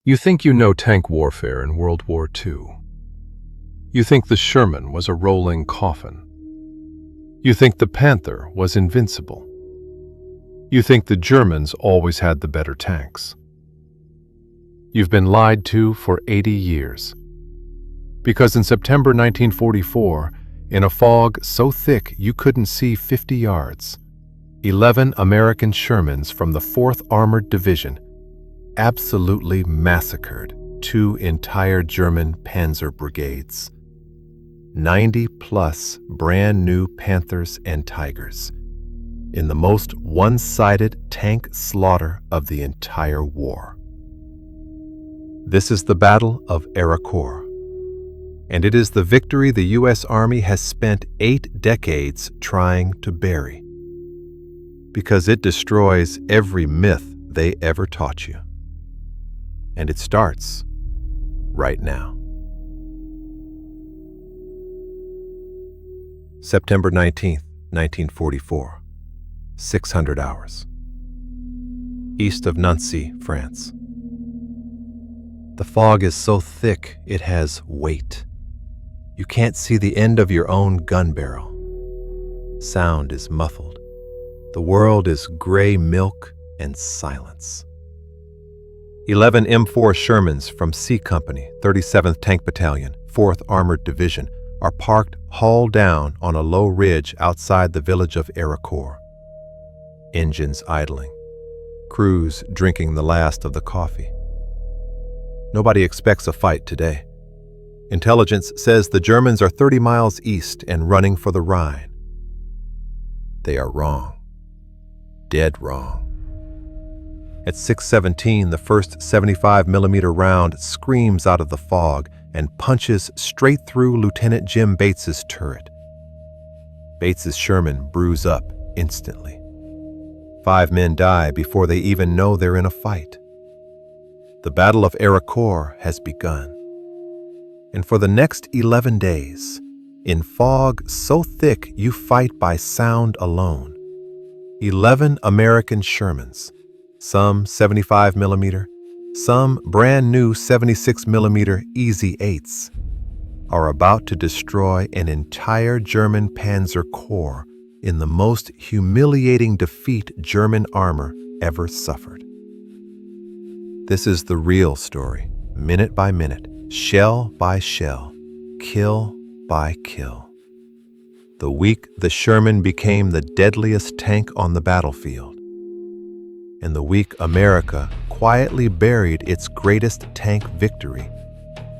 You think you know tank warfare in World War II. You think the Sherman was a rolling coffin. You think the Panther was invincible. You think the Germans always had the better tanks. You've been lied to for 80 years. Because in September 1944, in a fog so thick you couldn't see 50 yards, 11 American Shermans from the 4th Armored Division absolutely massacred 2 entire German Panzer brigades. 90+ brand new Panthers and Tigers in the most one-sided tank slaughter of the entire war. This is the Battle of Arracourt, and it is the victory the U.S. Army has spent 8 decades trying to bury, because it destroys every myth they ever taught you. And it starts right now. September 19th, 1944, 600 hours. East of Nancy, France. The fog is so thick it has weight. You can't see the end of your own gun barrel. Sound is muffled. The world is gray milk and silence. 11 M4 Shermans from C Company, 37th Tank Battalion, 4th Armored Division, are parked hull down on a low ridge outside the village of Arracourt. Engines idling. Crews drinking the last of the coffee. Nobody expects a fight today. Intelligence says the Germans are 30 miles east and running for the Rhine. They are wrong. Dead wrong. At 6:17, the first 75mm round screams out of the fog and punches straight through Lieutenant Jim Bates's turret. Bates's Sherman brews up instantly. 5 men die before they even know they're in a fight. The Battle of Arracourt has begun. And for the next 11 days, in fog so thick you fight by sound alone, 11 American Shermans, some 75mm, some brand new 76mm Easy 8s, are about to destroy an entire German Panzer Corps in the most humiliating defeat German armor ever suffered. This is the real story, minute by minute, shell by shell, kill by kill. The week the Sherman became the deadliest tank on the battlefield, and the week America quietly buried its greatest tank victory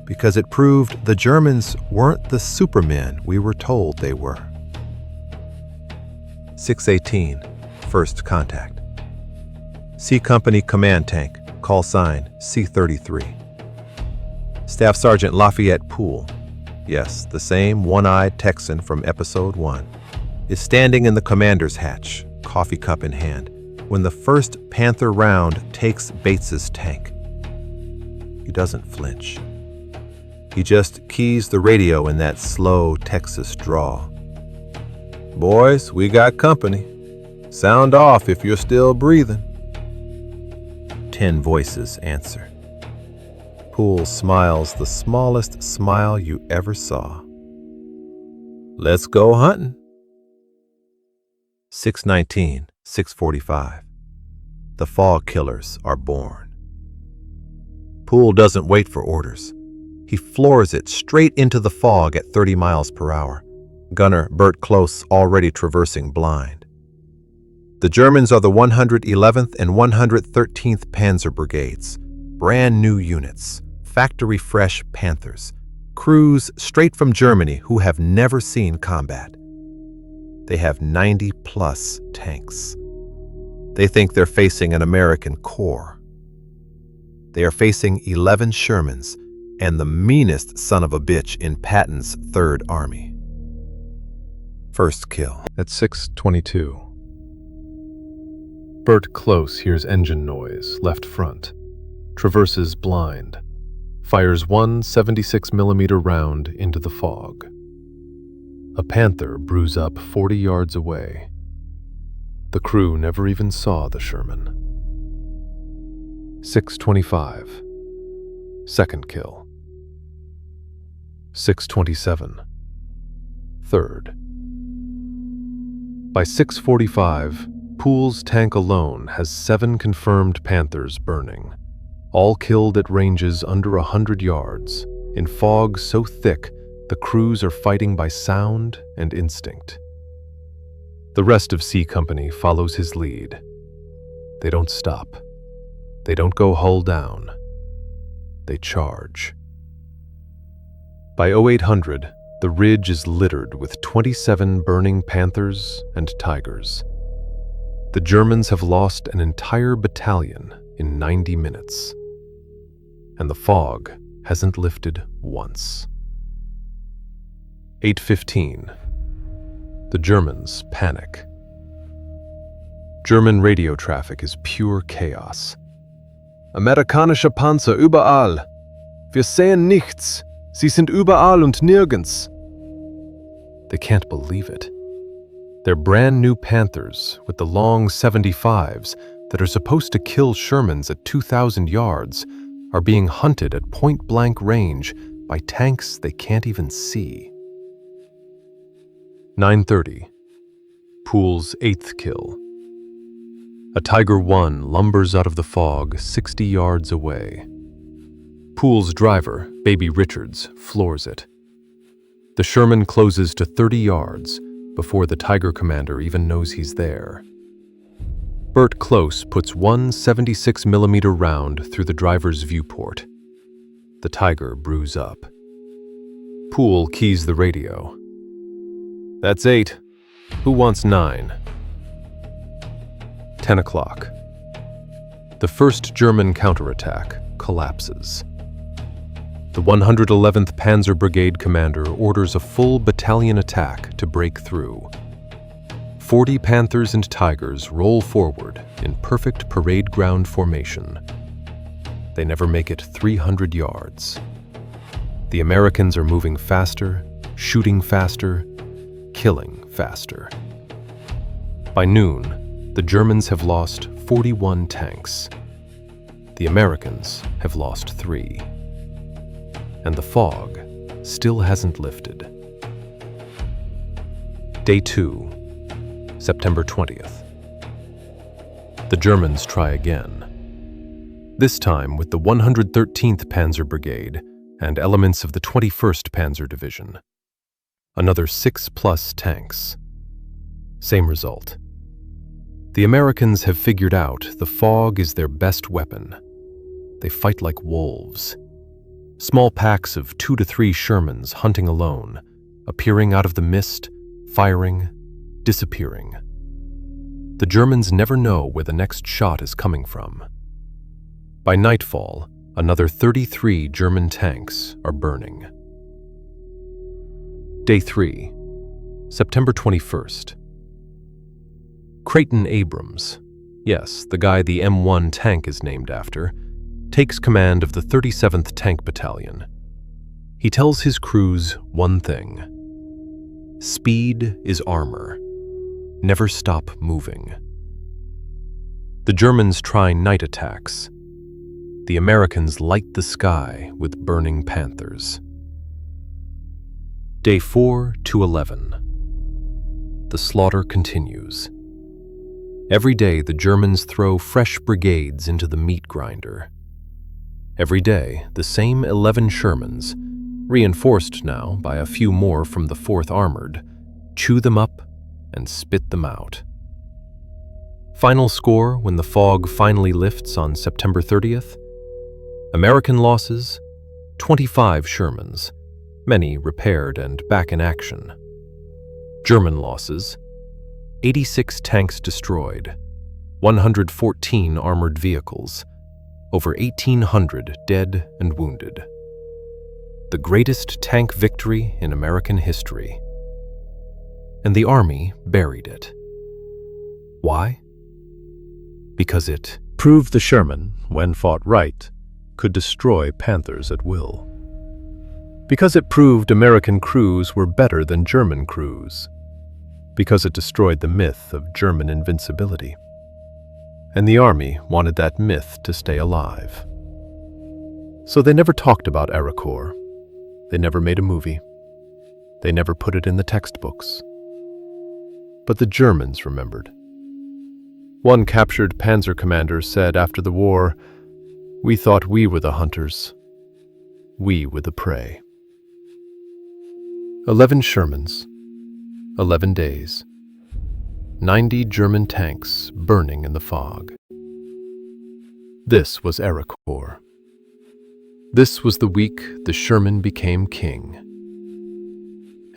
because it proved the Germans weren't the supermen we were told they were. 6:18, first contact. C Company Command Tank, call sign C-33. Staff Sergeant Lafayette Poole, yes, the same one-eyed Texan from Episode 1, is standing in the commander's hatch, coffee cup in hand, when the first Panther round takes Bates's tank. He doesn't flinch. He just keys the radio in that slow Texas drawl. "Boys, we got company. Sound off if you're still breathing." 10 voices answer. Poole smiles the smallest smile you ever saw. "Let's go hunting." 6:19, 6:45. The fog killers are born. Poole doesn't wait for orders. He floors it straight into the fog at 30 miles per hour. Gunner Bert Close already traversing blind. The Germans are the 111th and 113th Panzer Brigades, brand new units, factory-fresh Panthers, crews straight from Germany who have never seen combat. They have 90+ tanks. They think they're facing an American corps. They are facing 11 Shermans and the meanest son of a bitch in Patton's 3rd Army. First kill. At 6:22. Bert Close hears engine noise, left front, traverses blind, fires one 76mm round into the fog. A Panther brews up 40 yards away. The crew never even saw the Sherman. 6:25. Second kill. 6:27. Third. By 6:45, Poole's tank alone has 7 confirmed Panthers burning, all killed at ranges under 100 yards, in fog so thick the crews are fighting by sound and instinct. The rest of C Company follows his lead. They don't stop. They don't go hull down. They charge. By 0800, the ridge is littered with 27 burning Panthers and Tigers. The Germans have lost an entire battalion in 90 minutes. And the fog hasn't lifted once. 8:15. The Germans panic. German radio traffic is pure chaos. Amerikanische Panzer überall. Wir sehen nichts. Sie sind überall und nirgends. They can't believe it. Their brand new Panthers with the long 75s that are supposed to kill Shermans at 2,000 yards are being hunted at point-blank range by tanks they can't even see. 9:30. Poole's 8th kill. A Tiger 1 lumbers out of the fog 60 yards away. Poole's driver, Baby Richards, floors it. The Sherman closes to 30 yards before the Tiger commander even knows he's there. Bert Close puts one 76mm round through the driver's viewport. The Tiger brews up. Poole keys the radio. That's 8. Who wants 9? 10 o'clock. The first German counterattack collapses. The 111th Panzer Brigade commander orders a full battalion attack to break through. 40 Panthers and Tigers roll forward in perfect parade ground formation. They never make it 300 yards. The Americans are moving faster, shooting faster, killing faster. By noon, the Germans have lost 41 tanks. The Americans have lost 3. And the fog still hasn't lifted. Day 2, September 20th. The Germans try again. This time with the 113th Panzer Brigade and elements of the 21st Panzer Division. Another 6+ tanks. Same result. The Americans have figured out the fog is their best weapon. They fight like wolves. Small packs of 2 to 3 Shermans hunting alone, appearing out of the mist, firing, disappearing. The Germans never know where the next shot is coming from. By nightfall, another 33 German tanks are burning. Day 3, September 21st. Creighton Abrams, yes, the guy the M1 tank is named after, takes command of the 37th Tank Battalion. He tells his crews one thing: speed is armor. Never stop moving. The Germans try night attacks. The Americans light the sky with burning Panthers. Day 4 to 11. The slaughter continues. Every day the Germans throw fresh brigades into the meat grinder. Every day, the same 11 Shermans, reinforced now by a few more from the 4th Armored, chew them up and spit them out. Final score when the fog finally lifts on September 30th. American losses, 25 Shermans, many repaired and back in action. German losses, 86 tanks destroyed, 114 armored vehicles, over 1,800 dead and wounded. The greatest tank victory in American history. And the Army buried it. Why? Because it proved the Sherman, when fought right, could destroy Panthers at will. Because it proved American crews were better than German crews. Because it destroyed the myth of German invincibility. And the Army wanted that myth to stay alive. So they never talked about Arracourt. They never made a movie. They never put it in the textbooks. But the Germans remembered. One captured Panzer commander said after the war, "We thought we were the hunters. We were the prey." 11 Shermans, 11 days, 90 German tanks burning in the fog. This was Arracourt. This was the week the Sherman became king.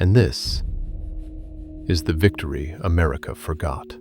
And this is the victory America forgot.